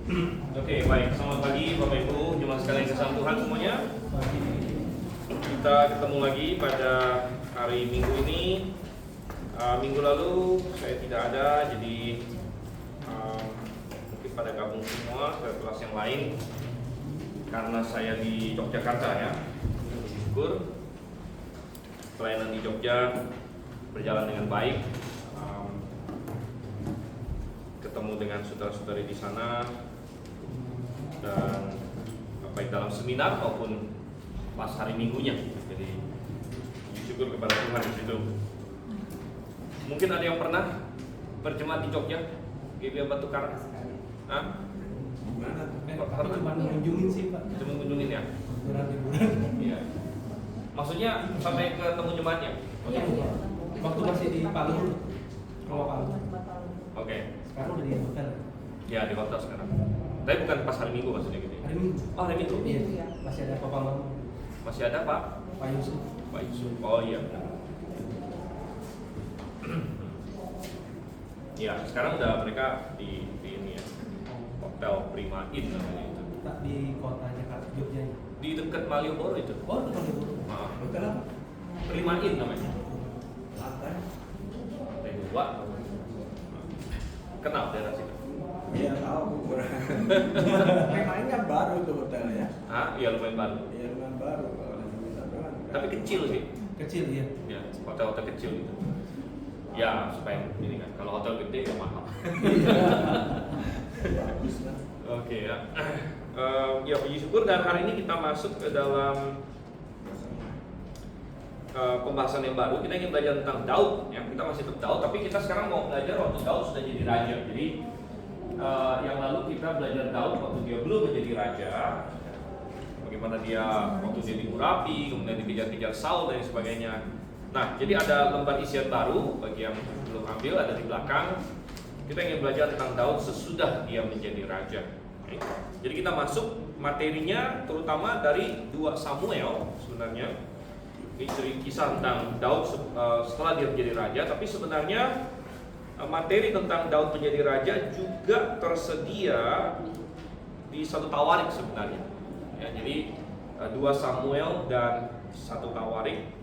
Oke, baik. Selamat pagi Bapak Ibu, jemaat sekalian kasih Tuhan semuanya. Kita ketemu lagi pada hari Minggu ini. Minggu lalu saya tidak ada, jadi mungkin pada gabung semua ke kelas yang lain. Karena saya di Yogyakarta ya, bersyukur pelayanan di Jogja berjalan dengan baik. Ketemu dengan saudara-saudari di sana dan baik dalam seminar maupun pas hari Minggunya. Jadi syukur kepada Tuhan di situ. Mungkin ada yang pernah berjemaat di Jogja, GBA Batu Karang? Hah? Harus cuma mengunjungin sih Pak. Cuma mengunjungin ya? Liburan. Iya. Maksudnya sampai ketemu jemaatnya? Iya. Waktu masih di Palu, Rawa Palu. Oke. Sekarang udah di hotel. Ya di hotel sekarang. Tapi bukan pas hari Minggu maksudnya gitu. Hari Minggu. Oh hari Minggu? Iya. Masih ada Papa Mama. Masih ada Pak? Pak Yusuf. Pak Yusuf. Oh iya benar. Ya sekarang udah mereka di ini ya, Hotel Prima Inn namanya itu. Tak di kota Jakarta, Jogja. Di dekat Malioboro itu. Oh, betul itu. Hotel apa? Prima Inn namanya. Lantai. Lantai 2. Kenal daerah situ? Iya tahu. Memangnya baru tuh hotelnya. Ah, iya lumayan baru. Iya lumayan baru. Tapi kecil sih. Kecil iya. Ya, hotel-hotel kecil gitu. Ya, supaya ini kan. Kalau hotel gede ya mahal. Bagus lah. Oke ya. Ya puji syukur dan hari ini kita masuk ke dalam pembahasan yang baru. Kita ingin belajar tentang Daud ya. Kita masih tetap Daud, tapi kita sekarang mau belajar waktu Daud sudah jadi raja. Jadi yang lalu kita belajar Daud waktu dia belum menjadi raja. Bagaimana dia waktu dia di Urapi, kemudian dikejar-kejar Saul dan sebagainya. Nah, jadi ada lembar isian baru bagi yang belum ambil, ada di belakang. Kita ingin belajar tentang Daud sesudah dia menjadi raja. Oke. Jadi kita masuk materinya terutama dari 2 Samuel sebenarnya. Ini kisah tentang Daud setelah dia menjadi raja, tapi sebenarnya materi tentang Daud menjadi raja juga tersedia di 1 Tawarik sebenarnya. Ya, jadi 2 Samuel dan 1 Tawarik.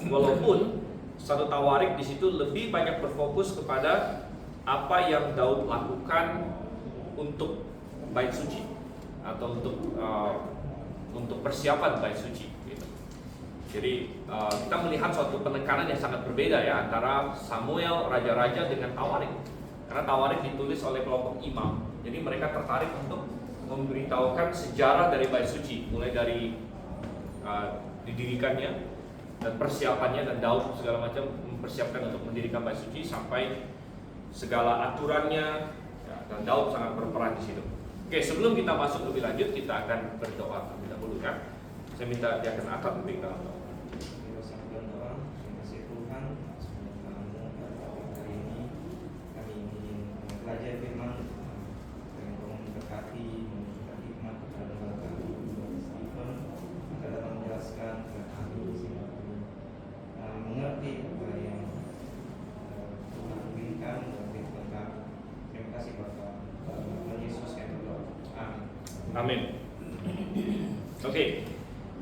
Walaupun 1 Tawarik di situ lebih banyak berfokus kepada apa yang Daud lakukan untuk bait suci atau untuk persiapan bait suci. Gitu. Jadi kita melihat suatu penekanan yang sangat berbeda ya antara Samuel raja-raja dengan Tawarik. Karena Tawarik ditulis oleh kelompok imam. Jadi mereka tertarik untuk memberitahukan sejarah dari bait suci, mulai dari didirikannya dan persiapannya, dan Daud segala macam mempersiapkan untuk mendirikan bait suci sampai segala aturannya ya, dan Daud sangat berperan di situ. Oke, sebelum kita masuk lebih lanjut kita akan berdoa terlebih dahulu kan. Saya minta dia akan akan memberi dalam doa. Kita sambut doa, terima kasih Tuhan semoga kamu hari ini kami ingin belajar firman yang Tuhan memberkati, memberikan hikmat kepada Bapak Stephen agar dapat menjelaskan kepada kami sehingga kami mengerti apa yang Tuhan inginkan dalam kehidupan kami. Terima kasih Bapak. Tuhan Yesus kami berdoa. Amin. Amin. Oke.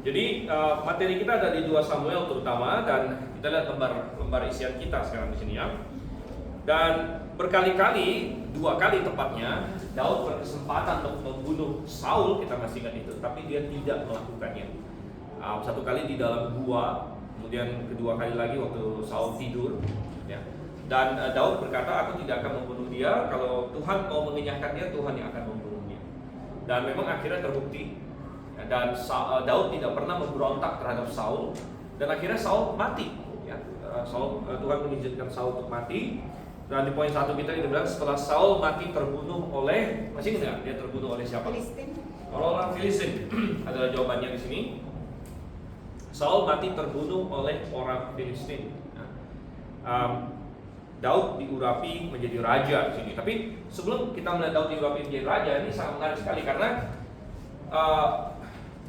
Jadi materi kita ada di 2 Samuel terutama, dan kita lihat lembar isian kita sekarang di sini ya. Dan berkali-kali, 2 kali tepatnya, Daud berkesempatan untuk membunuh Saul, kita masih ingat itu, tapi dia tidak melakukannya. 1 kali di dalam gua, kemudian kedua kali lagi waktu Saul tidur, ya. Dan Daud berkata, aku tidak akan membunuh dia. Kalau Tuhan mau mengenyahkan dia, Tuhan yang akan membunuhnya. Dan memang akhirnya terbukti. Dan Daud tidak pernah memberontak terhadap Saul, dan akhirnya Saul mati. Ya, Tuhan mengizinkan Saul untuk mati. Dan di poin 1 kita dibilang setelah Saul mati terbunuh oleh, masih ingat dia terbunuh oleh siapa? Filistin. Orang Filistin adalah jawabannya di sini. Saul mati terbunuh oleh orang Filistin. Daud diurapi menjadi raja di sini. Tapi sebelum kita melihat Daud diurapi menjadi raja, ini sangat menarik sekali karena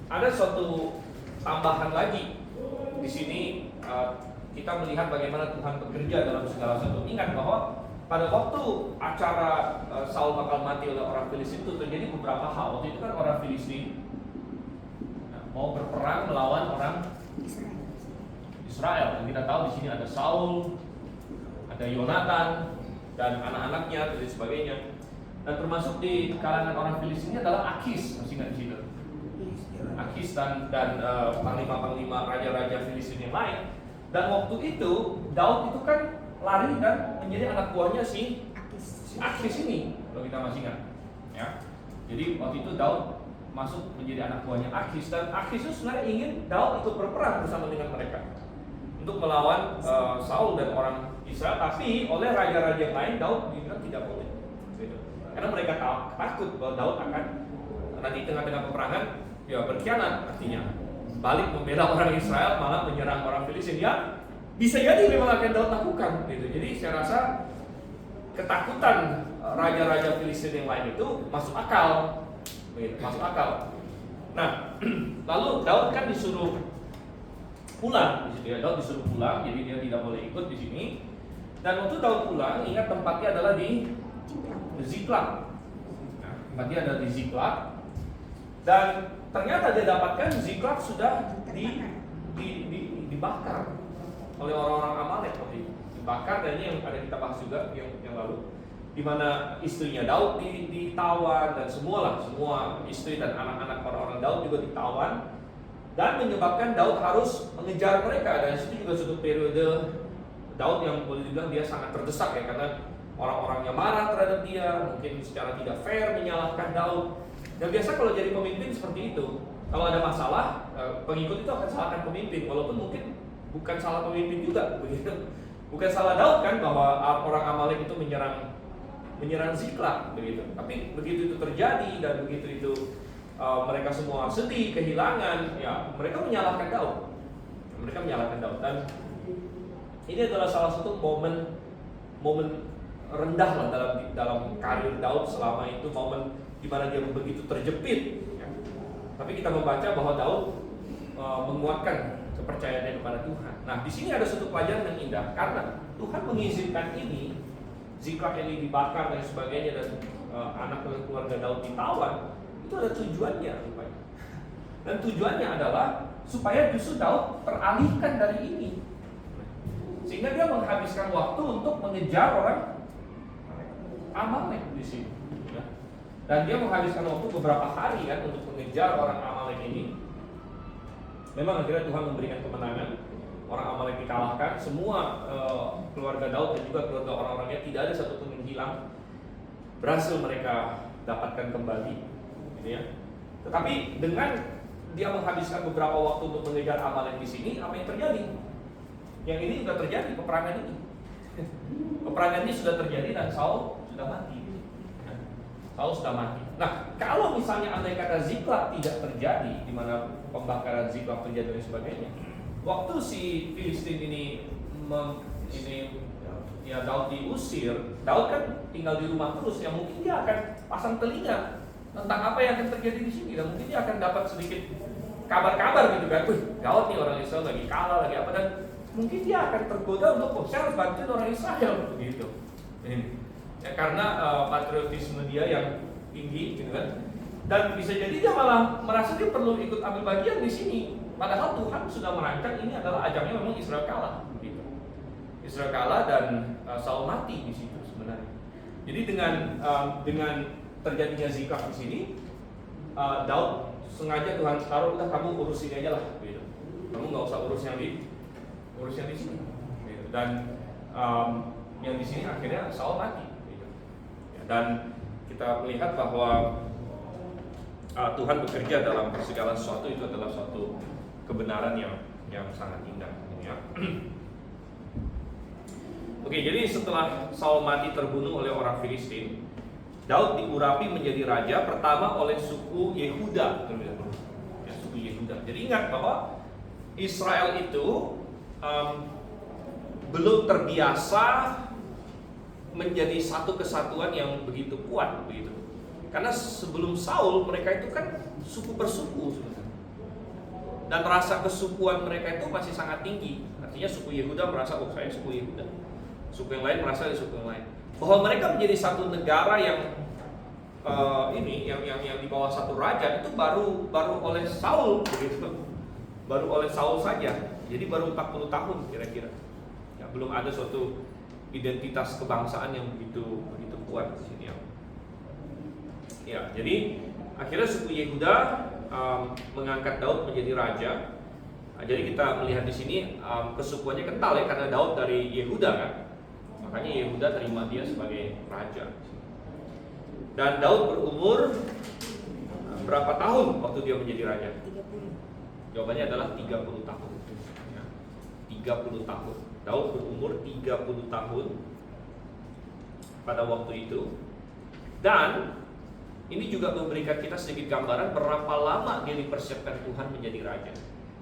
ada suatu tambahan lagi di sini. Kita melihat bagaimana Tuhan bekerja dalam segala sesuatu. Ingat bahwa pada waktu acara Saul bakal mati oleh orang Filistin itu terjadi beberapa hal. Waktu itu kan orang Filistin mau berperang melawan orang Israel. Dan kita tahu di sini ada Saul, ada Yonatan dan anak-anaknya dan sebagainya. Dan termasuk di kalangan orang Filistin ini adalah Akis, masih ingat di situ. Akis dan panglima-panglima raja-raja Filistin yang lain. Dan waktu itu Daud itu kan lari dan menjadi anak buahnya si Akis ini, kalau kita masih ingat. Ya. Jadi waktu itu Daud masuk menjadi anak buahnya Akis, dan Akis itu sebenarnya ingin Daud ikut berperang bersama dengan mereka untuk melawan Saul dan orang Israel, tapi oleh raja-raja yang lain Daud bilang tidak boleh, gitu. Karena mereka takut bahwa Daud akan nanti tengah-tengah peperangan ya berkhianat, artinya balik membela orang Israel malah menyerang orang Filistin. Ya bisa jadi memang akan Daud lakukan, gitu. Jadi saya rasa ketakutan raja-raja Filistin yang lain itu masuk akal. Masuk akal. Nah, lalu Daud kan disuruh pulang di situ ya. Daud disuruh pulang, jadi dia tidak boleh ikut di sini. Dan waktu Daud pulang, ingat tempatnya adalah di Ziklag. Nah, tempatnya ada di Ziklag. Dan ternyata dia dapatkan Ziklag sudah dibakar oleh orang-orang Amalek waktu itu. Dibakar, dan ini yang ada kita bahas juga yang lalu, di mana istrinya Daud ditawan dan semua istri dan anak-anak orang-orang Daud juga ditawan, dan menyebabkan Daud harus mengejar mereka. Dan itu juga suatu periode Daud yang boleh dibilang dia sangat terdesak ya, karena orang-orangnya marah terhadap dia, mungkin secara tidak fair menyalahkan Daud. Dan biasa kalau jadi pemimpin seperti itu, kalau ada masalah pengikut itu akan salahkan pemimpin, walaupun mungkin bukan salah pemimpin juga, begitu. Bukan salah Daud kan bahwa orang Amalek itu menyerang Ziklag, begitu. Tapi begitu itu terjadi dan begitu itu mereka semua sedih, kehilangan, ya mereka menyalahkan Daud. Dan ini adalah salah satu momen rendah lah dalam karir Daud selama itu, momen di mana dia begitu terjepit. Ya. Tapi kita membaca bahwa Daud menguatkan kepercayaannya kepada Tuhan. Nah, di sini ada satu pelajaran yang indah, karena Tuhan mengizinkan ini, Ziklag ini dibakar dan sebagainya, dan anak dan keluarga Daud ditawan. Itu ada tujuannya rupanya. Dan tujuannya adalah supaya justru Daud teralihkan dari ini, sehingga dia menghabiskan waktu untuk mengejar orang Amalek di sini. Dan dia menghabiskan waktu beberapa hari kan untuk mengejar orang Amalek ini. Memang akhirnya Tuhan memberikan kemenangan. Orang Amalek dikalahkan, semua keluarga Daud dan juga keluarga orang-orangnya, tidak ada satupun yang hilang. Berhasil mereka dapatkan kembali, gitu ya. Tetapi dengan dia menghabiskan beberapa waktu untuk mengejar Amalek di sini, apa yang terjadi? Yang ini sudah terjadi, peperangan ini. Peperangan ini sudah terjadi dan Saul sudah mati. Saul sudah mati. Nah, kalau misalnya andai kata Ziklag tidak terjadi, di mana pembakaran Ziklag terjadi dan sebagainya, waktu si Filistin ini Daud diusir, Daud kan tinggal di rumah terus, ya mungkin dia akan pasang telinga tentang apa yang akan terjadi di sini, dan mungkin dia akan dapat sedikit kabar-kabar gitu kan. Daud nih orang Israel lagi kalah lagi apa, dan mungkin dia akan tergoda untuk saya harus bantuin orang Israel begitu. Ya, karena patriotisme dia yang tinggi gitu kan. Dan bisa jadi dia malah merasa dia perlu ikut ambil bagian di sini. Padahal Tuhan sudah merancang ini adalah ajangnya memang Israel kalah, gitu. Israel kalah dan Saul mati di situ sebenarnya. Jadi dengan terjadinya Ziklag di sini, Daud sengaja Tuhan taruh, udah kamu urus ini aja lah, gitu. Kamu nggak usah urus yang di sini. Gitu. Dan yang di sini akhirnya Saul mati. Gitu. Ya, dan kita melihat bahwa Tuhan bekerja dalam segala sesuatu, itu adalah suatu kebenaran yang sangat indah, ya. Oke, jadi setelah Saul mati terbunuh oleh orang Filistin, Daud diurapi menjadi raja pertama oleh suku Yehuda, ya, suku Yehuda. Jadi ingat bahwa Israel itu belum terbiasa menjadi satu kesatuan yang begitu kuat, begitu. Karena sebelum Saul mereka itu kan suku per suku sebenarnya. Dan rasa kesukuan mereka itu masih sangat tinggi. Artinya suku Yehuda merasa, oh saya suku Yehuda. Suku yang lain merasa suku yang lain. bahwa mereka menjadi satu negara yang yang di bawah satu raja itu baru oleh Saul begitu. Baru oleh Saul saja. Jadi baru 40 tahun kira-kira. Ya, belum ada suatu identitas kebangsaan yang begitu kuat di sini ya. Ya, jadi akhirnya suku Yehuda mengangkat Daud menjadi raja. Nah, jadi kita melihat di sini kesukuannya kental ya, karena Daud dari Yehuda kan. Makanya Yehuda terima dia sebagai raja. Dan Daud berumur berapa tahun waktu dia menjadi raja? 30. Jawabannya adalah 30 tahun. Ya, 30 tahun. Daud berumur 30 tahun pada waktu itu. Dan ini juga memberikan kita sedikit gambaran berapa lama dia dipersiapkan Tuhan menjadi raja.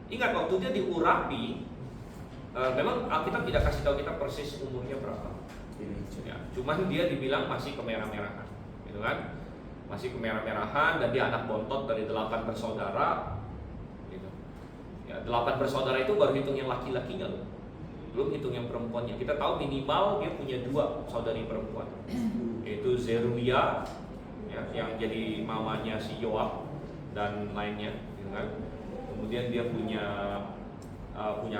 Ingat waktu dia diurapi, memang Alkitab tidak kasih tahu kita persis umurnya berapa. Ya, cuman dia dibilang masih kemerah-merahan, gitu kan? Masih kemerah-merahan, dan dia anak bontot dari 8 bersaudara. Gitu. Ya, 8 bersaudara itu baru hitung yang laki-lakinya loh, belum hitung yang perempuannya. Kita tahu minimal dia punya 2 saudari perempuan, yaitu Zeruia, ya, yang jadi mamanya si Yoab dan lainnya, gitu kan? Kemudian dia punya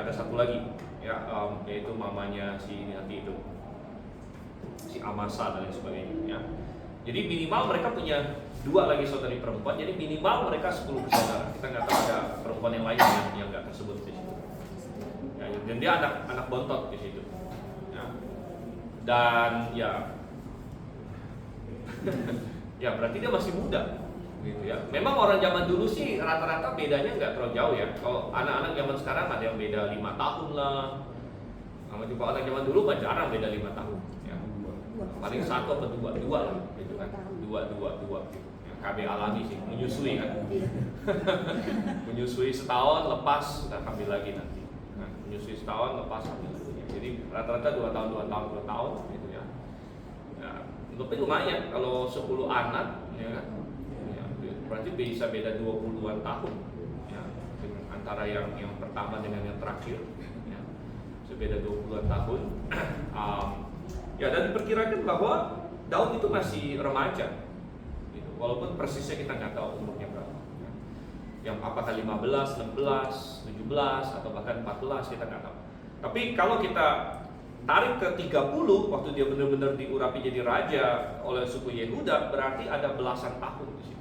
ada satu lagi, ya, yaitu mamanya si nanti itu si Amasa dan lain sebagainya. Ya. Jadi minimal mereka punya 2 lagi saudari perempuan. Jadi minimal mereka 10 bersaudara. Kita nggak tahu ada perempuan yang lain yang nggak tersebut di situ. Ya, dan dia anak bontot di situ. Ya. Dan ya, ya berarti dia masih muda. Gitu ya. Memang orang zaman dulu sih rata-rata bedanya nggak terlalu jauh ya. Kalau anak-anak zaman sekarang ada yang beda 5 tahun lah. Sama juga anak zaman dulu mah jarang beda 5 tahun. Ya. Paling 1 atau 2 lah, gitu kan. 2 gitu. Ya, KB alami sih, menyusui kan. Menyusui setahun, lepas sudah ambil lagi nanti. Nah, menyusui setahun, lepas ambil lagi. Jadi rata-rata 2 tahun gitu ya. Ya, tapi lumayan kalau 10 anak, ya kan. Berarti bisa beda 20-an tahun ya, antara yang pertama dengan yang terakhir ya. Beda 20-an tahun. Ya, dan diperkirakan bahwa Daud itu masih remaja gitu. Walaupun persisnya kita nggak tahu umurnya berapa ya. Yang apakah 15, 16, 17 atau bahkan 14 kita nggak tahu. Tapi kalau kita tarik ke 30 waktu dia benar-benar diurapi jadi raja oleh suku Yehuda, berarti ada belasan tahun di situ.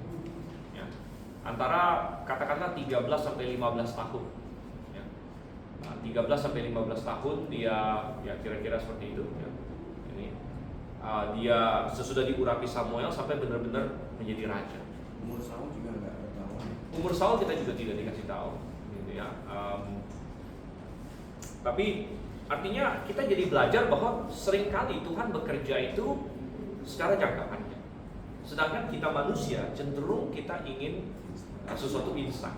Antara katakanlah 13 sampai 15 tahun ya. 13 sampai 15 tahun dia ya kira-kira seperti itu ya. Ini dia sesudah diurapi Samuel sampai benar-benar menjadi raja. Umur Saul juga nggak ketahuan. Umur Saul kita juga tidak dikasih tahu gitu ya. Tapi artinya kita jadi belajar bahwa seringkali Tuhan bekerja itu secara jangka panjang. Sedangkan kita manusia cenderung kita ingin sesuatu instan.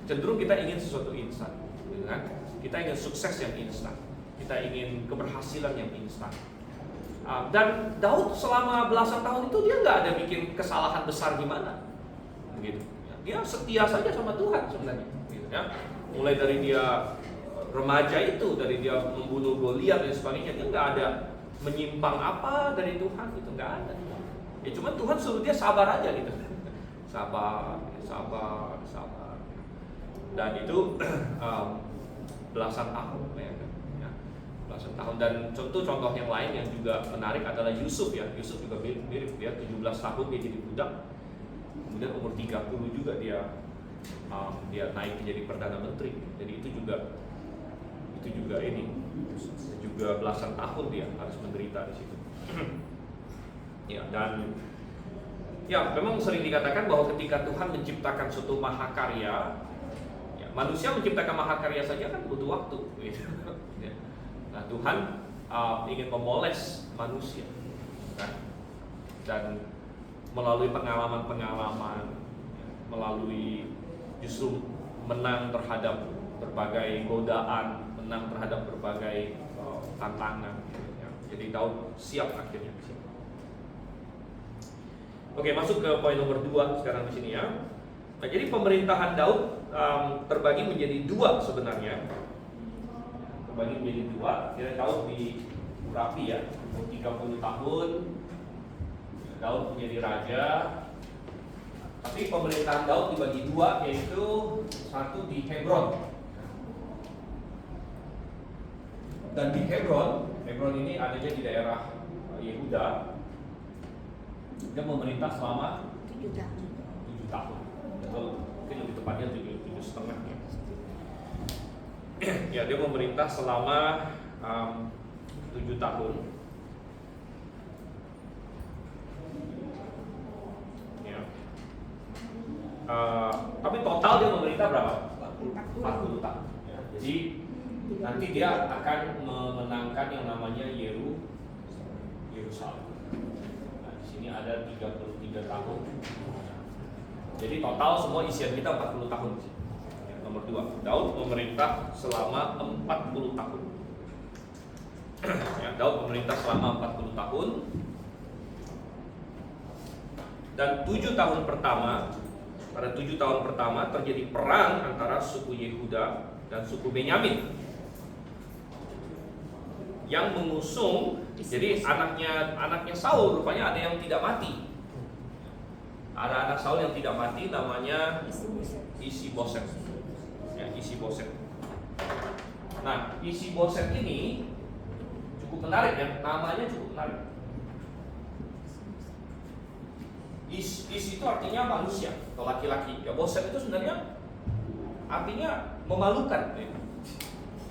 Cenderung kita ingin sesuatu instan, gitu kan? Kita ingin sukses yang instan, kita ingin keberhasilan yang instan. Dan Daud selama belasan tahun itu dia nggak ada bikin kesalahan besar gimana, begitu. Dia setia saja sama Tuhan sebenarnya, gitu ya. Mulai dari dia remaja itu, dari dia membunuh Goliat dan sebagainya, dia nggak ada menyimpang apa dari Tuhan, itu nggak ada. Ya cuma Tuhan suruh dia sabar aja gitu. Sabar. Dan itu belasan tahun ya, belasan tahun. Dan contoh yang lain yang juga menarik adalah Yusuf ya. Yusuf juga mirip ya, 17 tahun dia jadi budak. Kemudian umur 30 juga dia naik menjadi perdana menteri. Jadi itu juga belasan tahun dia harus menderita di situ. Ya, dan ya, memang sering dikatakan bahwa ketika Tuhan menciptakan suatu mahakarya, ya, manusia menciptakan mahakarya saja kan butuh waktu, gitu. Nah, Tuhan ingin memoles manusia, kan? Dan melalui pengalaman-pengalaman, ya, melalui justru menang terhadap berbagai godaan, menang terhadap berbagai tantangan. Ya. Jadi Daud siap akhirnya. Oke, masuk ke poin nomor 2 sekarang di sini ya. Nah, jadi pemerintahan Daud terbagi menjadi 2 sebenarnya. Terbagi menjadi 2. Kira Daud diurapi ya, umur 30 30 tahun Daud menjadi raja. Tapi pemerintahan Daud dibagi dua, yaitu satu di Hebron. Dan di Hebron ini adanya di daerah Yehuda. Dia memerintah selama 7 tahun. Betul, mungkin lebih tepatnya 7,5 ya. Ya, dia memerintah selama 7 tahun. Ya. Tapi total dia memerintah berapa? 40 tahun. Ya. Jadi nanti dia akan memenangkan yang namanya Yerusalem. Nah, di sini ada 33 tahun. Jadi total semua isian kita 40 tahun. Ya, nomor 2, Daud memerintah selama 40 tahun. Ya, Daud memerintah selama 40 tahun. Dan 7 tahun pertama, pada 7 tahun pertama terjadi perang antara suku Yehuda dan suku Benyamin yang mengusung. Jadi anaknya Saul rupanya ada yang tidak mati. Ada anak Saul yang tidak mati, namanya Isi-Boset. Ya, Isi-Boset. Nah, Isi-Boset ini cukup menarik ya, namanya cukup menarik. Is itu artinya manusia atau laki-laki. Ya, Boset itu sebenarnya artinya memalukan.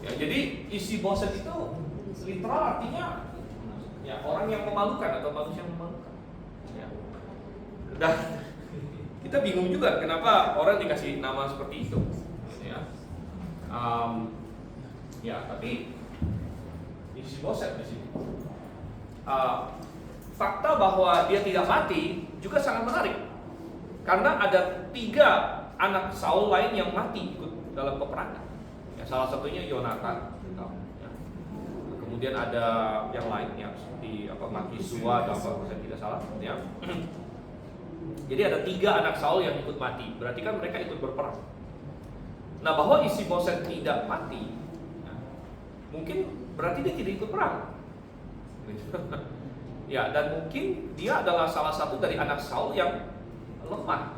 Ya, jadi Isi-Boset itu literal artinya ya orang yang memalukan atau manusia yang memalukan. Ya. Dan kita bingung juga kenapa orang dikasih nama seperti itu. Ya, ya tapi Isi-Boset di sini. Fakta bahwa dia tidak mati juga sangat menarik, karena ada 3 anak Saul lain yang mati ikut dalam peperangan. Ya, salah satunya Yonatan. Ya. Kemudian ada yang lain ya seperti Makisua atau apa saya tidak salah. Ya. Jadi ada 3 anak Saul yang ikut mati. Berarti kan mereka ikut berperang. Nah, bahwa Isi-Boset tidak mati, ya, mungkin berarti dia tidak ikut perang. Ya, dan mungkin dia adalah salah satu dari anak Saul yang lemah,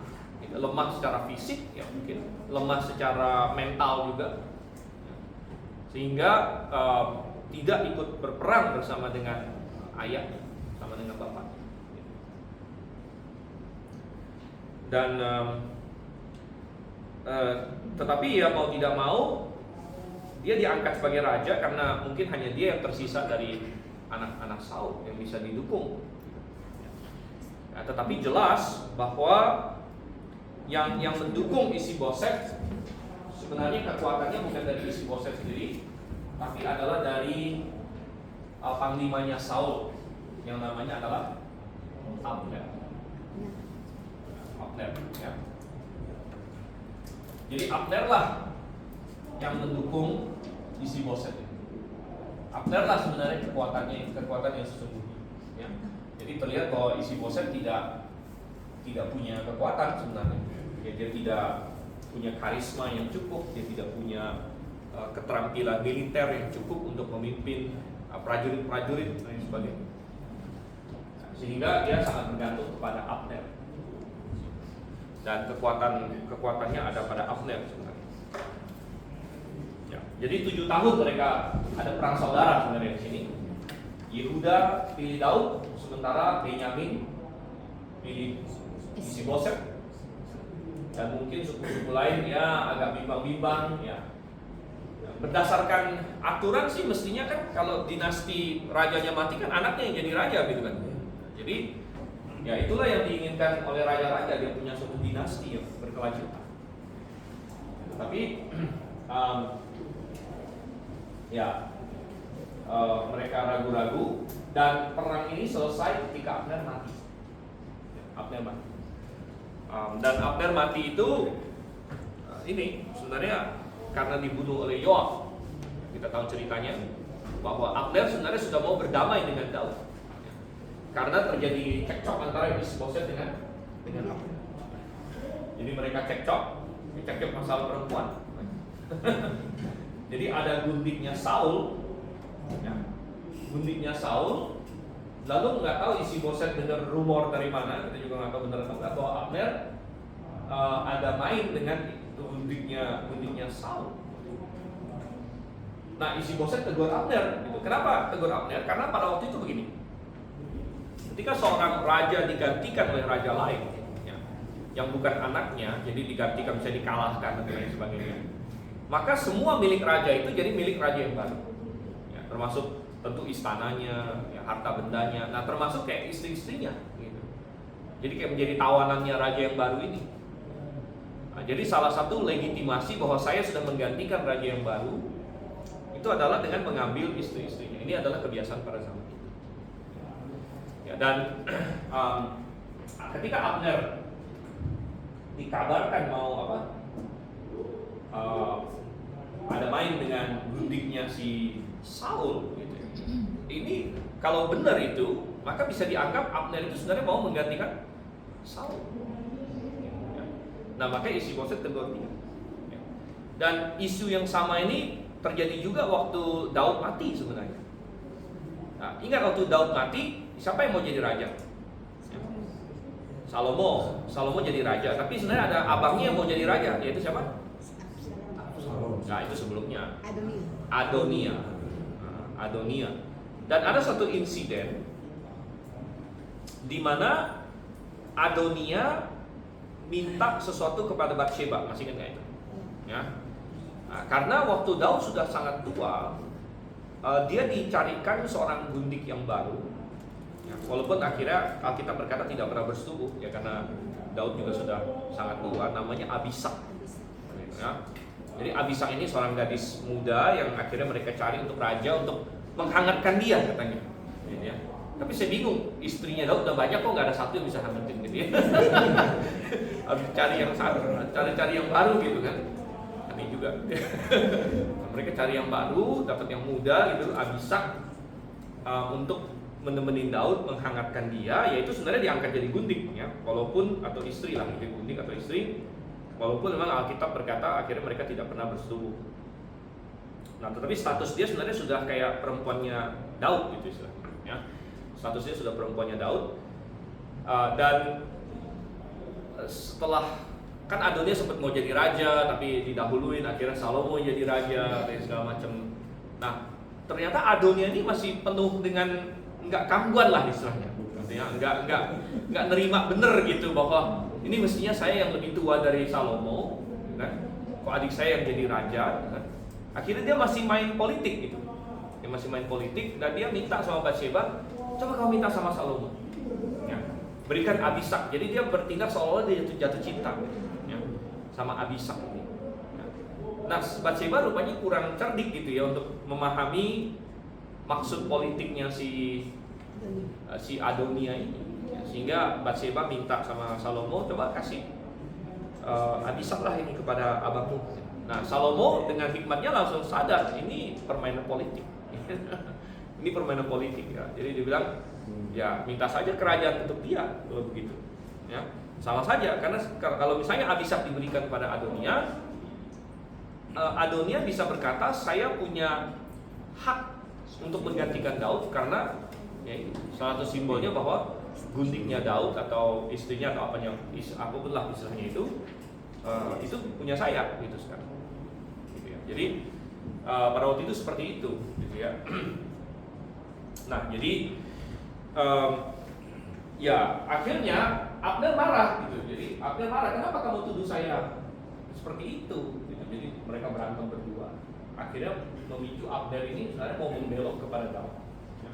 lemah secara fisik, ya mungkin lemah secara mental juga, sehingga tidak ikut berperang bersama dengan ayahnya, sama dengan bapaknya. Dan tetapi ya mau tidak mau dia diangkat sebagai raja karena mungkin hanya dia yang tersisa dari anak-anak Saul yang bisa didukung. Ya, tetapi jelas bahwa yang mendukung Isi-Boset sebenarnya kekuatannya bukan dari Isi-Boset sendiri, tapi adalah dari panglimanya Saul yang namanya adalah Abner. Ya. Jadi Abner lah yang mendukung Isi-Boset. Abner lah sebenarnya kekuatan yang sesungguhnya. Ya. Jadi terlihat bahwa Isi-Boset tidak punya kekuatan sebenarnya. Ya, dia tidak punya karisma yang cukup, dia tidak punya keterampilan militer yang cukup untuk memimpin prajurit-prajurit dan sebagainya. Sehingga dia sangat bergantung kepada Abner. Dan kekuatannya ada pada Abner sebenarnya. Ya, jadi 7 tahun mereka ada perang saudara sebenarnya di sini. Yehuda pilih Daud, sementara Benyamin pilih Isi-Boset. Dan mungkin suku-suku lain ya agak bimbang-bimbang ya. Berdasarkan aturan sih mestinya kan kalau dinasti rajanya mati kan anaknya yang jadi raja gitu kan. Jadi ya itulah yang diinginkan oleh raja-raja, dia punya suatu dinasti yang berkelanjutan. Tapi mereka ragu-ragu dan perang ini selesai ketika Abner mati. Dan Abner mati itu ini sebenarnya karena dibunuh oleh Yoab. Kita tahu ceritanya bahwa Abner sebenarnya sudah mau berdamai dengan Daud. Karena terjadi cekcok antara Isi-Boset dengan Abner. Jadi mereka cekcok masalah perempuan. Jadi ada gundiknya Saul, ya. Gundiknya Saul Lalu nggak tahu Isi-Boset dengar rumor dari mana, kita juga nggak tahu benar atau nggak, bahwa Abner ada main dengan gundiknya Saul. Nah, Isi-Boset tegur Abner, gitu. Kenapa tegur Abner? Karena pada waktu itu begini. Ketika seorang raja digantikan oleh raja lain, ya, yang bukan anaknya, jadi digantikan, bisa dikalahkan dan lain sebagainya, maka semua milik raja itu jadi milik raja yang baru, ya, termasuk tentu istananya, ya, harta bendanya, nah termasuk kayak istri-istrinya, gitu. Jadi kayak menjadi tawanannya raja yang baru ini. Nah, jadi salah satu legitimasi bahwa saya sudah menggantikan raja yang baru itu adalah dengan mengambil istri-istrinya. Ini adalah kebiasaan pada zaman itu. Ya, dan ketika Abner dikabarkan mau ada main dengan gundiknya si Saul, gitu. Ini kalau benar itu, maka bisa dianggap Abner itu sebenarnya mau menggantikan Saul. Ya. Nah, makanya Isi-Boset tegur dia. Ya. Dan isu yang sama ini terjadi juga waktu Daud mati sebenarnya. Nah, ingat waktu Daud mati, siapa yang mau jadi raja? Salomo jadi raja, tapi sebenarnya ada abangnya yang mau jadi raja, yaitu siapa? Nah, itu sebelumnya Adonia. Dan ada satu insiden di mana Adonia minta sesuatu kepada Batsheba, masih ingat nggak itu? Ya. Nah, karena waktu Daud sudah sangat tua, dia dicarikan seorang gundik yang baru. Ya, walaupun akhirnya Alkitab berkata tidak pernah bersetubuh, ya karena Daud juga sudah sangat tua, namanya Abishag. Ya. Jadi Abishag ini seorang gadis muda yang akhirnya mereka cari untuk raja, untuk menghangatkan dia katanya. Ya. Tapi saya bingung, istrinya Daud udah banyak kok nggak ada satu yang bisa hangatin gitu ya. Harus cari yang baru gitu kan. Aneh juga. Mereka cari yang baru, dapat yang muda gitu, Abishag untuk menemani Daud, menghangatkan dia, yaitu sebenarnya diangkat jadi gundik ya, walaupun atau istri lah, jadi gundik atau istri, walaupun memang Alkitab berkata akhirnya mereka tidak pernah bersetubuh. Nah, tetapi status dia sebenarnya sudah kayak perempuannya Daud gitu istilahnya ya. Statusnya sudah perempuannya Daud. Dan setelah kan Adonia sempat mau jadi raja tapi didahuluin, akhirnya Salomo jadi raja dan segala macam. Nah, ternyata Adonia ini masih penuh dengan nggak kambuan lah istilahnya, nggak nerima bener gitu bahwa ini mestinya saya yang lebih tua dari Salomo, kan? Kok adik saya yang jadi raja? Kan? Akhirnya dia masih main politik gitu, dia masih main politik dan dia minta sama Batsheba, coba kamu minta sama Salomo, ya, berikan Abishag. Jadi dia bertindak seolah-olah dia jatuh cinta, ya, sama Abishag ini. Ya. Nah, Batsheba rupanya kurang cerdik gitu ya untuk memahami maksud politiknya si Adonia ini, ya, sehingga Batsheba minta sama Salomo, coba kasih Abishag lah ini kepada abangmu. Nah, Salomo dengan hikmatnya langsung sadar ini permainan politik. Ini permainan politik ya. Jadi dia bilang, ya minta saja kerajaan untuk dia kalau begitu. Ya, sama saja karena kalau misalnya Abishag diberikan kepada Adonia, Adonia bisa berkata saya punya hak untuk menggantikan Daud karena ya, salah satu simbolnya bahwa gundiknya Daud atau istrinya atau apapun lah istilahnya itu punya saya gitu sekarang. Gitu ya. Jadi pada waktu itu seperti itu, gitu ya. Nah, jadi ya akhirnya Abner marah gitu. Jadi Abner marah, kenapa kamu tuduh saya seperti itu? Gitu. Jadi mereka berantem berdua. Akhirnya memicu Abner ini sebenarnya mau membelok kepada Daud. Ya.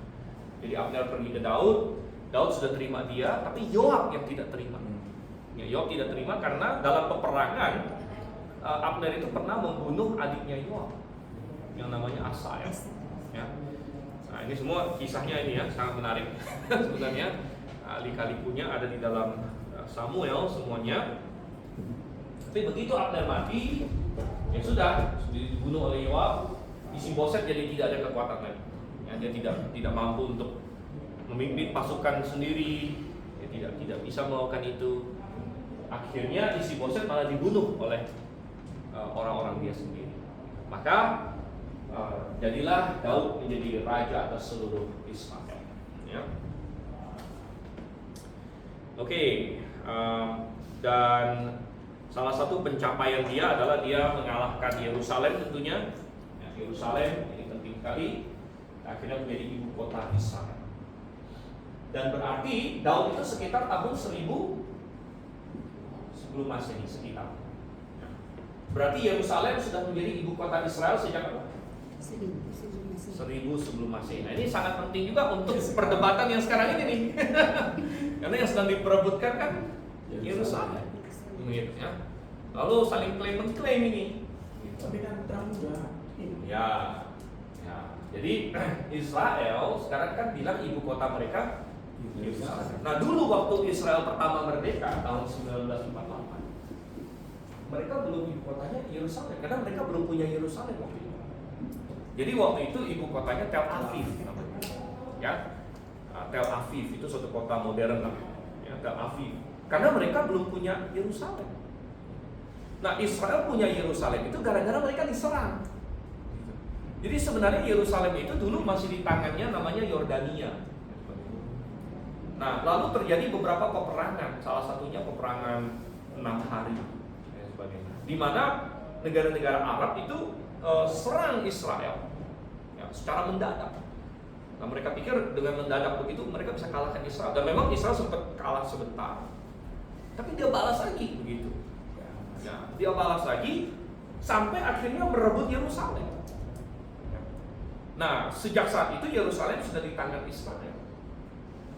Jadi Abner pergi ke Daud sudah terima dia, tapi Yoab yang tidak terima. Ya, Yoab tidak terima karena dalam peperangan Abner itu pernah membunuh adiknya Yoab yang namanya Asa ya. Ya. Nah, ini semua kisahnya ini ya sangat menarik. Sebenarnya lika-likunya ada di dalam Samuel semuanya. Tapi begitu Abner mati, ya sudah dibunuh oleh Yoab. Isi-Boset jadi tidak ada kekuatan lagi. Ya, dia tidak mampu untuk memimpin pasukan sendiri, ya, tidak bisa melakukan itu. Akhirnya Isi-Boset malah dibunuh oleh orang-orang dia sendiri. Maka jadilah Daud menjadi raja atas seluruh Israel. Ya. Oke, dan salah satu pencapaian dia adalah dia mengalahkan Yerusalem tentunya. Ya, Yerusalem ini penting sekali. Akhirnya menjadi ibu kota Israel. Dan berarti Daud itu sekitar tahun 1000 sebelum Masehi sekitar. Berarti Yerusalem sudah menjadi ibu kota Israel sejak apa? 1000 sebelum Masehi. Nah, ini sangat penting juga untuk perdebatan yang sekarang ini nih. Karena yang sedang diperebutkan kan Yerusalem. Gitu ya. Lalu saling klaim ini. Tapi kan Trump udah Ya. Jadi Israel sekarang kan bilang ibu kota mereka Yerusalem. Nah, dulu waktu Israel pertama merdeka tahun 1948, mereka belum ibu kotanya Yerusalem karena mereka belum punya Yerusalem waktu itu. Jadi waktu itu ibu kotanya Tel Aviv namanya. Ya. Tel Aviv itu suatu kota modern lah. Ya, Tel Aviv. Karena mereka belum punya Yerusalem. Nah, Israel punya Yerusalem itu gara-gara mereka diserang. Jadi sebenarnya Yerusalem itu dulu masih di tangannya namanya Yordania. Nah, lalu terjadi beberapa peperangan, salah satunya peperangan 6 hari, di mana negara-negara Arab itu serang Israel, ya, secara mendadak. Nah, mereka pikir dengan mendadak begitu mereka bisa kalahkan Israel, dan memang Israel sempat kalah sebentar, tapi dia balas lagi begitu. Ya, dia balas lagi sampai akhirnya merebut Yerusalem. Nah, sejak saat itu Yerusalem sudah di tangan Israel.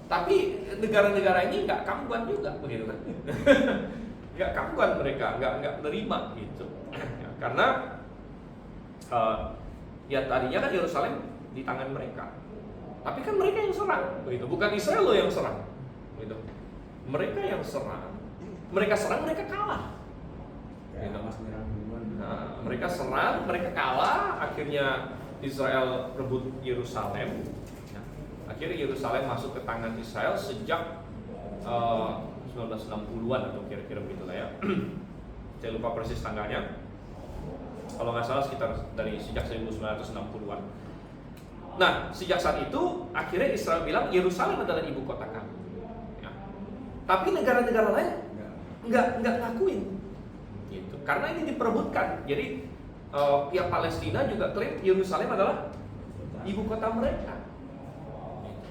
Tapi negara-negara ini nggak kambuan juga, begitu kan? Nggak kambuan mereka, nggak menerima gitu. Ya, karena ya tadinya kan Yerusalem di tangan mereka. Tapi kan mereka yang serang, begitu. Bukan Israel loh yang serang, begitu. Mereka yang serang, mereka kalah. kayak Hamas nyerang duluan. Nah, mereka serang, mereka kalah, akhirnya Israel rebut Yerusalem. Nah, akhirnya Yerusalem masuk ke tangan Israel sejak 1960-an atau kira-kira begitulah ya. Saya lupa persis tanggalnya. Kalau nggak salah sekitar dari sejak 1960-an. Nah, sejak saat itu akhirnya Israel bilang Yerusalem adalah ibu kota kami. Ya. Tapi negara-negara lain nggak ngakuin. Gitu. Karena ini diperebutkan. Jadi pihak Palestina juga klaim Yerusalem adalah ibu kota mereka,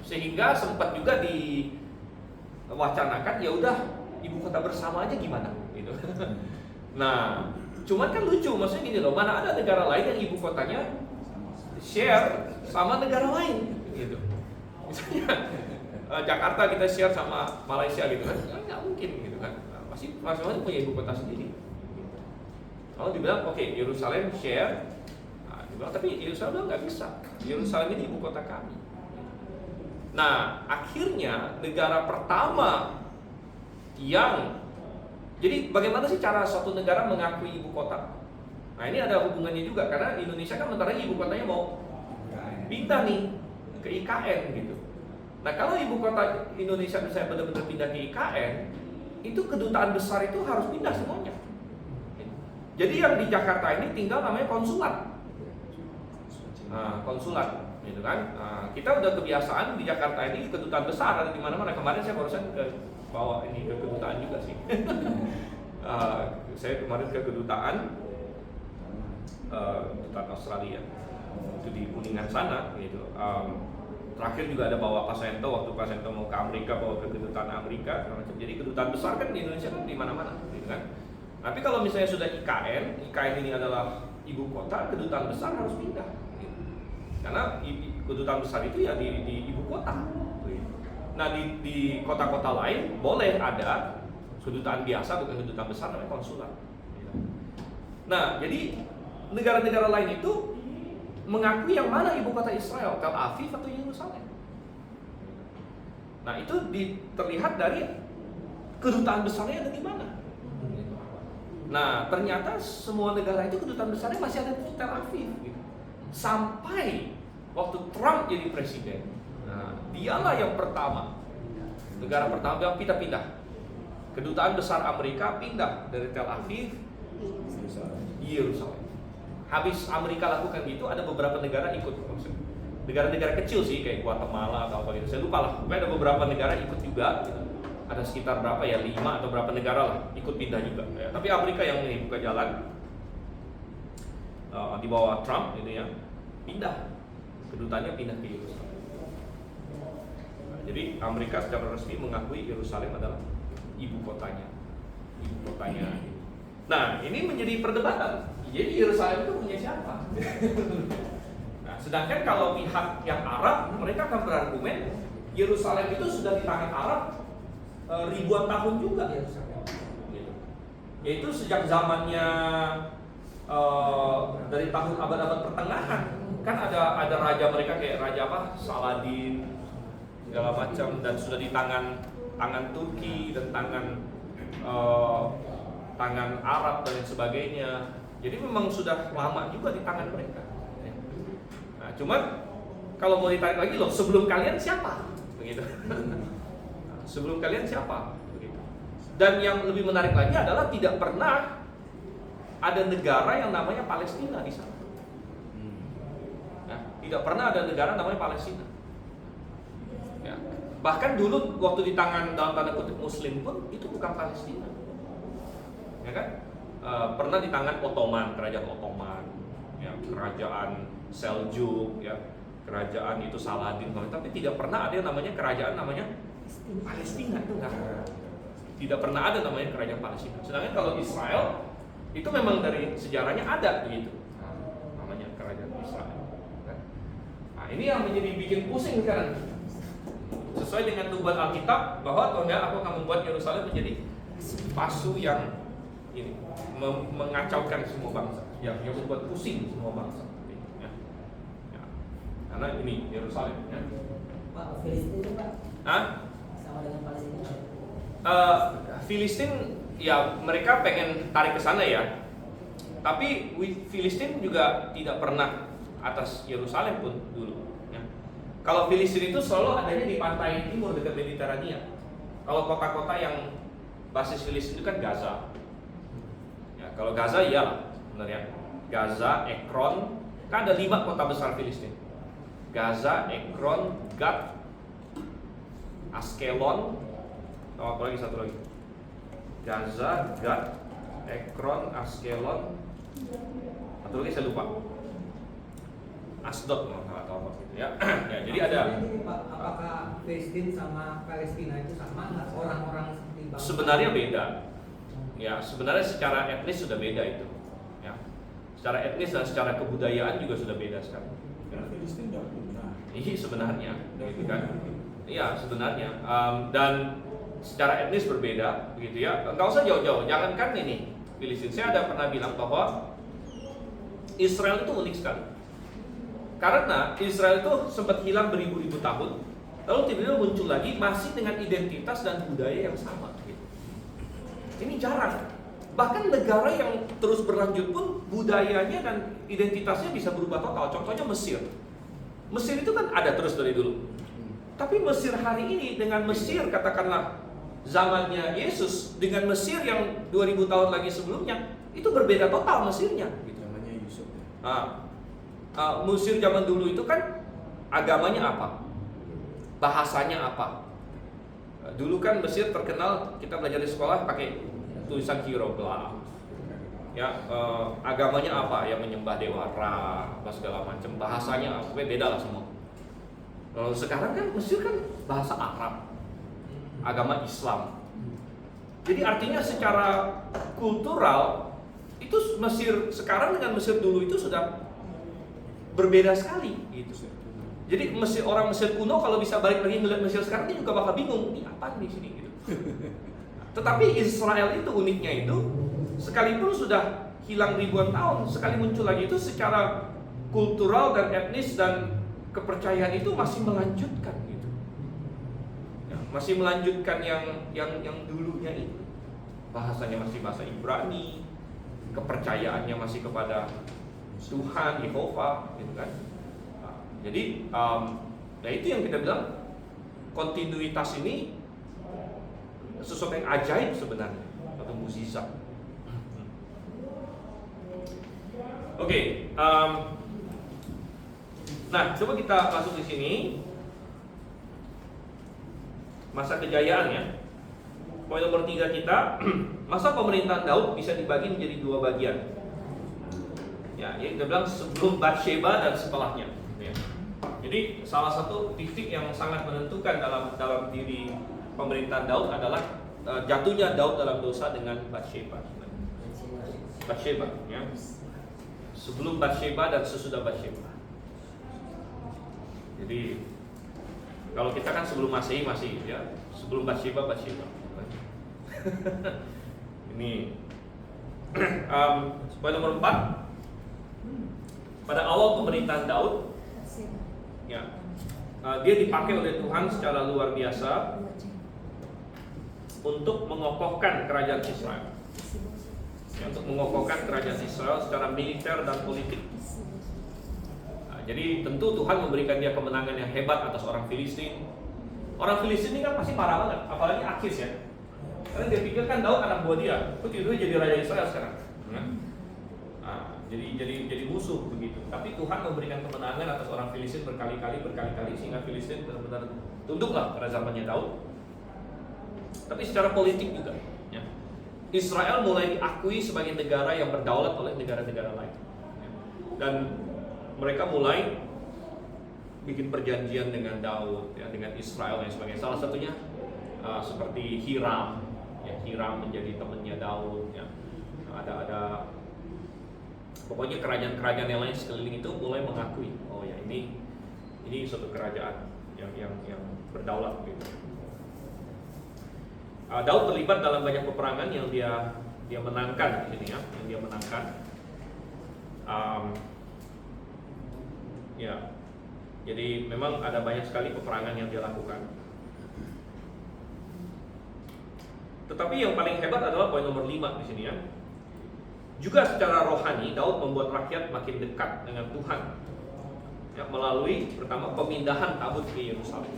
sehingga sempat juga diwacanakan ya udah ibu kota bersama aja gimana, gitu. Nah, cuman kan lucu, maksudnya gini loh, mana ada negara lain yang ibu kotanya share sama negara lain, gitu. Misalnya Jakarta kita share sama Malaysia gitu kan, nggak mungkin gitu kan, masing-masing punya ibu kota sendiri. Kalau dibilang oke, Yerusalem share, nah, dibilang tapi Yerusalem bilang nggak bisa. Yerusalem ini ibu kota kami. Nah, akhirnya negara pertama yang jadi bagaimana sih cara suatu negara mengakui ibu kota? Nah, ini ada hubungannya juga karena Indonesia kan bentar lagi ibu kotanya mau pindah nih ke IKN gitu. Nah, kalau ibu kota Indonesia misalnya benar-benar pindah ke IKN, itu kedutaan besar itu harus pindah semuanya. Jadi yang di Jakarta ini tinggal namanya konsulat. Nah, konsulat, gitu kan? Nah, kita udah kebiasaan di Jakarta ini kedutaan besar ada di mana-mana. Kemarin saya barusan bawa ini ke kedutaan juga sih. Saya kemarin ke kedutaan Australia itu di Kuningan sana, gitu. Terakhir juga ada bawa Pak Sento waktu Pak Sento mau ke Amerika, bawa ke kedutaan Amerika. Jadi kedutaan besar kan di Indonesia kan di mana-mana, gitu kan? Tapi kalau misalnya sudah IKN ini adalah ibu kota, kedutaan besar harus pindah. Gitu. Karena kedutaan besar itu ya di ibu kota. Gitu. Nah di kota-kota lain boleh ada kedutaan biasa, bukan kedutaan besar, namanya konsulat. Gitu. Nah jadi negara-negara lain itu mengakui yang mana ibu kota Israel, Tel Aviv atau Yerusalem. Nah itu terlihat dari kedutaan besarnya ada di mana. Nah, ternyata semua negara itu kedutaan besarnya masih ada di Tel Aviv gitu. Sampai waktu Trump jadi presiden. Nah, dialah yang pertama. Negara pertama yang kita pindah. Kedutaan besar Amerika pindah dari Tel Aviv Yerusalem. Habis Amerika lakukan gitu, ada beberapa negara ikut. Negara-negara kecil sih kayak Guatemala atau apa gitu. Saya lupa lah. Pokoknya ada beberapa negara ikut juga gitu. ada sekitar berapa ya, 5 atau berapa negara lah ikut pindah juga ya. Tapi Amerika yang ini buka jalan di bawah Trump ini ya, pindah kedutaannya pindah ke Yerusalem. Jadi Amerika secara resmi mengakui Yerusalem adalah ibu kotanya. Nah, ini menjadi perdebatan. Jadi Yerusalem itu punya siapa? Nah, sedangkan kalau pihak yang Arab, mereka akan berargumen Yerusalem itu sudah di tangan Arab ribuan tahun juga. Gitu. Yaitu sejak zamannya dari tahun abad-abad pertengahan, kan ada raja mereka kayak raja apa, Saladin segala macam, dan sudah di tangan Turki dan tangan Arab dan lain sebagainya. Jadi memang sudah lama juga di tangan mereka. Nah, cuman kalau mau ditarik lagi loh, sebelum kalian siapa? Begitu. Sebelum kalian siapa? Begitu. Dan yang lebih menarik lagi adalah tidak pernah ada negara yang namanya Palestina di sana. Nah, tidak pernah ada negara namanya Palestina. Ya. Bahkan dulu waktu di tangan dalam tanda kutip Muslim pun itu bukan Palestina, ya kan? Pernah di tangan Ottoman, kerajaan Ottoman, ya, kerajaan Seljuk, ya, kerajaan itu Saladin, tapi tidak pernah ada yang namanya kerajaan namanya Palestina, itu enggak. Tidak pernah ada namanya kerajaan Palestina. Sedangkan kalau Israel itu memang dari sejarahnya ada begitu, namanya kerajaan Israel. Nah, ini yang menjadi bikin pusing sekarang. Sesuai dengan nubuat Alkitab bahwa Tuhan aku akan membuat Yerusalem menjadi pasu yang ini mengacaukan semua bangsa, yang membuat pusing semua bangsa. Ya. Ya. Karena ini Yerusalem. Ya. Pak, Filistin itu Pak? Sama dengan Palestina? Filistin ya mereka pengen tarik ke sana ya. Tapi Filistin juga tidak pernah atas Yerusalem pun dulu. Kalau Filistin itu selalu adanya di pantai timur dekat Mediterania. Kalau kota-kota yang basis Filistin itu kan Gaza. Ya, kalau Gaza iya, benar ya. Gaza, Ekron, kan ada 5 kota besar Filistin. Gaza, Ekron, Gat, Askelon, apa lagi satu lagi? Gaza, Gat, Ekron, Askelon, satu lagi saya lupa. Asdod atau apa gitu ya. Ya, jadi ada. Pak, apakah Filistin sama Palestina itu sama nggak orang-orang seperti bangsa? Sebenarnya beda. Ya, sebenarnya secara etnis sudah beda itu. Ya. Secara etnis dan secara kebudayaan juga sudah beda sekali. Karena Filistin nggak punah. Iya sebenarnya, gitu kan? Iya sebenarnya. Dan secara etnis berbeda, begitu ya. Enggak usah jauh-jauh. Jangankan ini Filistin. Saya ada pernah bilang bahwa Israel itu unik sekali. Karena Israel itu sempat hilang beribu-ribu tahun, lalu tiba-tiba muncul lagi masih dengan identitas dan budaya yang sama. Gitu. Ini jarang. Bahkan negara yang terus berlanjut pun budayanya dan identitasnya bisa berubah total. Contohnya Mesir. Mesir itu kan ada terus dari dulu. Tapi Mesir hari ini dengan Mesir katakanlah zamannya Yesus dengan Mesir yang 2000 tahun lagi sebelumnya itu berbeda total Mesirnya. Gitu. Namanya Yusuf. Mesir zaman dulu itu kan agamanya apa? Bahasanya apa? Dulu kan Mesir terkenal, kita belajar di sekolah pakai tulisan hieroglif. Ya, agamanya apa? Ya menyembah dewa Ra, apa segala macam. Bahasanya apa? Beda lah semua. Sekarang kan Mesir kan bahasa Arab, agama Islam. Jadi artinya secara kultural itu Mesir sekarang dengan Mesir dulu itu sudah berbeda sekali gitu. Jadi orang Mesir kuno kalau bisa balik lagi melihat Mesir sekarang dia juga bakal bingung, ini apa di sini gitu. Tetapi Israel itu uniknya itu sekalipun sudah hilang ribuan tahun, sekali muncul lagi itu secara kultural dan etnis dan kepercayaan itu masih melanjutkan gitu. Ya, masih melanjutkan yang dulunya itu. Bahasanya masih bahasa Ibrani, kepercayaannya masih kepada Tuhan, Yehova, gitu kan. Nah, jadi, ya itu yang kita bilang kontinuitas ini sesuatu yang ajaib sebenarnya, atau mukjizat. Oke, nah coba kita masuk di sini masa kejayaan ya. poin nomor 3 kita, masa pemerintahan Daud bisa dibagi menjadi 2 bagian. Ya, yang kita bilang sebelum Batsheba dan setelahnya. Ya. Jadi salah satu titik yang sangat menentukan dalam diri pemerintahan Daud adalah jatuhnya Daud dalam dosa dengan Batsheba. Ya. Sebelum Batsheba dan sesudah Batsheba. Jadi kalau kita kan sebelum Masehi masih ya, sebelum Batsheba. Ini poin nomor 4. Pada awal pemerintahan Daud, ya, dia dipakai oleh Tuhan secara luar biasa untuk mengokohkan kerajaan Israel. Ya, untuk mengokohkan kerajaan Israel secara militer dan politik. Jadi tentu Tuhan memberikan dia kemenangan yang hebat atas orang Filistin. Orang Filistin ini kan pasti marah banget, apalagi Akis ya. Karena dia pikir kan Daud anak buah dia, kok tiba-tiba jadi raja Israel sekarang. Jadi musuh begitu. Tapi Tuhan memberikan kemenangan atas orang Filistin berkali-kali sehingga Filistin benar-benar tunduklah pada zamannya Daud. Tapi secara politik juga, ya. Israel mulai diakui sebagai negara yang berdaulat oleh negara-negara lain. Ya. Dan mereka mulai bikin perjanjian dengan Daud, ya, dengan Israel dan sebagainya. Salah satunya seperti Hiram, ya, Hiram menjadi temannya Daud. Ya. Ada pokoknya kerajaan-kerajaan yang lain sekeliling itu mulai mengakui, oh ya ini suatu kerajaan yang berdaulat gitu. Daud terlibat dalam banyak peperangan yang dia menangkan di sini ya, yang dia menangkan. Ya, jadi memang ada banyak sekali peperangan yang dia lakukan. Tetapi yang paling hebat adalah poin nomor 5 di sini ya. Juga secara rohani Daud membuat rakyat makin dekat dengan Tuhan. Ya, melalui pertama pemindahan tabut ke Yerusalem.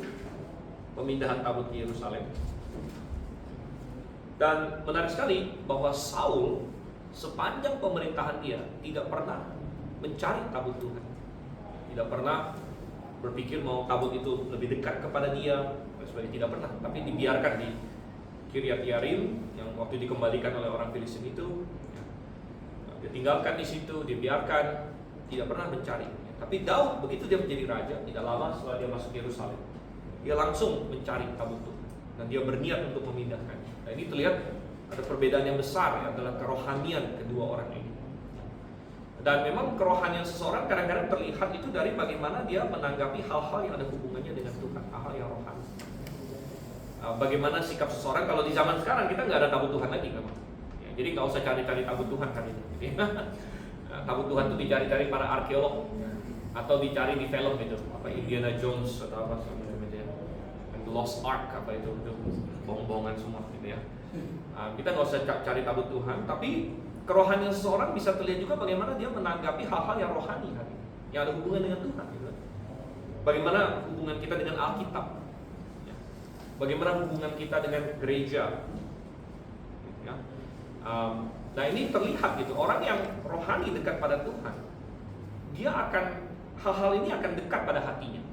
Dan menarik sekali bahwa Saul sepanjang pemerintahan dia tidak pernah mencari tabut Tuhan. Tidak pernah berpikir mau tabut itu lebih dekat kepada dia, tidak pernah, tapi dibiarkan di Kiryat Yarim yang waktu dikembalikan oleh orang Filistin itu, ya, dia tinggalkan di situ, dibiarkan, tidak pernah mencari. Tapi Daud begitu dia menjadi raja, tidak lama setelah dia masuk Yerusalem, dia langsung mencari tabut Tuhan dan dia berniat untuk memindahkan. Nah, ini terlihat ada perbedaan yang besar ya, adalah kerohanian kedua orang ini. Dan memang kerohanian seseorang kadang-kadang terlihat itu dari bagaimana dia menanggapi hal-hal yang ada hubungannya dengan Tuhan, hal-hal yang rohani. Bagaimana sikap seseorang kalau di zaman sekarang kita nggak ada tabut Tuhan lagi memang. Ya, jadi nggak usah cari-cari tabut Tuhan hari ini. Tabut Tuhan itu dicari-cari para arkeolog atau dicari di film itu, apa Indiana Jones atau apa namanya, The Lost Ark apa itu bohong-bohongan semua gitu ya. Kita nggak usah cari tabut Tuhan, tapi kerohanian seseorang bisa terlihat juga bagaimana dia menanggapi hal-hal yang rohani hari ini, yang ada hubungan dengan Tuhan. Gitu. Bagaimana hubungan kita dengan Alkitab? Bagaimana hubungan kita dengan gereja? Ya. Nah ini terlihat gitu, orang yang rohani dekat pada Tuhan, dia akan hal-hal ini akan dekat pada hatinya.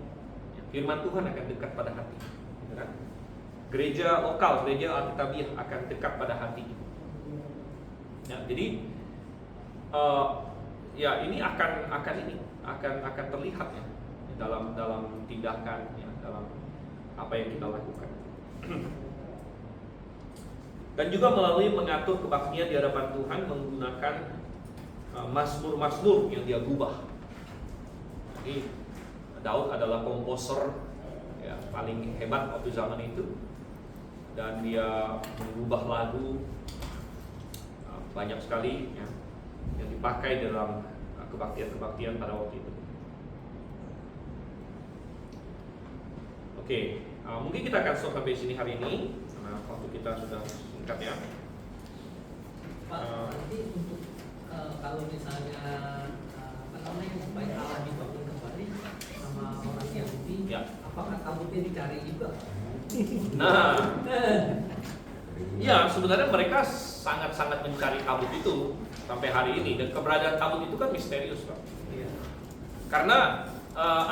Ya, firman Tuhan akan dekat pada hati. Gitu kan? Gereja lokal, gereja Alkitabiah akan dekat pada hatinya. Ya, jadi ya ini akan terlihat ya dalam tindakan ya, dalam apa yang kita lakukan. Dan juga melalui mengatur kebaktian di hadapan Tuhan menggunakan mazmur-mazmur yang dia gubah. Jadi Daud adalah komposer ya, paling hebat waktu zaman itu, dan dia mengubah lagu banyak sekali ya, yang dipakai dalam kebaktian-kebaktian pada waktu itu. Oke, mungkin kita akan stop sampai sini hari ini karena waktu kita sudah singkat ya. Pak, nanti untuk kalau misalnya supaya Allah dibangun kembali sama orang Yahudi, Ya. apakah tabutnya dicari juga? Nah, ya sebenarnya mereka sangat-sangat mencari tabut itu sampai hari ini, dan keberadaan tabut itu kan misterius Pak. Iya. Karena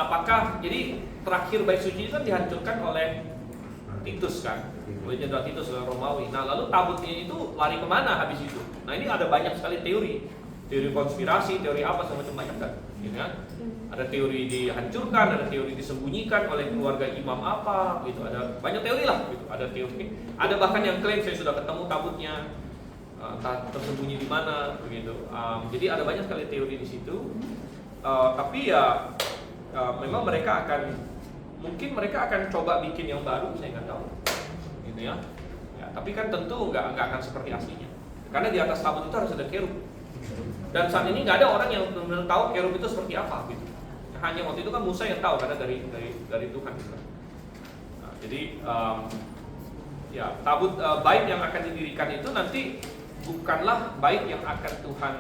apakah jadi terakhir bait suci itu kan dihancurkan oleh Titus kan, oleh Jenderal Titus oleh Romawi. Nah lalu tabutnya itu lari kemana habis itu? Nah ini ada banyak sekali teori konspirasi, teori apa semacam banyak kan, gitu kan? Ada teori dihancurkan, ada teori disembunyikan oleh keluarga imam apa, gitu. Ada banyak teori lah, gitu. Ada teori, ada bahkan yang klaim saya sudah ketemu tabutnya, tersembunyi di mana, begitu. Jadi ada banyak sekali teori di situ. Tapi ya memang mungkin mereka akan coba bikin yang baru, saya nggak tahu, gitu ya. Tapi kan tentu nggak akan seperti aslinya, karena di atas tabut itu harus ada kerub. Dan saat ini nggak ada orang yang benar-benar tahu kerub itu seperti apa, gitu. Hanya waktu itu kan Musa yang tahu, karena dari Tuhan. Gitu. Nah, jadi ya tabut bait yang akan didirikan itu nanti bukanlah bait yang akan Tuhan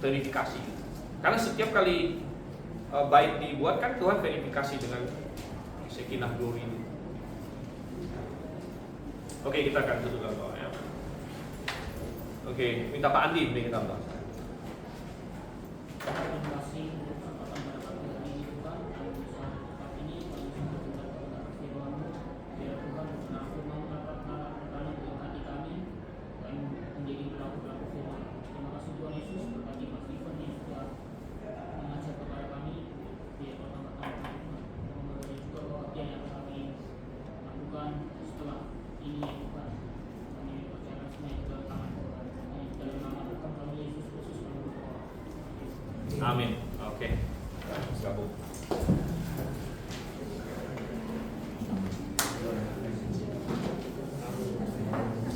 verifikasi, karena setiap kali bait dibuat kan Tuhan verifikasi dengan Shekinah glory itu. Oke, kita akan tutup doa ya. Oke, minta Pak Andi bikin tambah. Terima kasih untuk kesempatan pada pagi hari ini Tuhan, kami bisa tempat ini, kami bisa mendengar kebenaran firman-Mu. Biar Tuhan benar firman dapat melakukan dalam hati kami, kami menjadi pelaku-pelaku firman. Terima kasih Tuhan Yesus, berkati Mas Stephen yang sudah mengajar kepada kami. Biar pertama-tama memberi juga pengertian yang kami lakukan setelah ini ya Tuhan. Kami percayakan semuanya ke dalam tangan Tuhan. Dalam nama Tuhan kami Yesus Kristus kami berdoa. Amin. Oke. Gabung.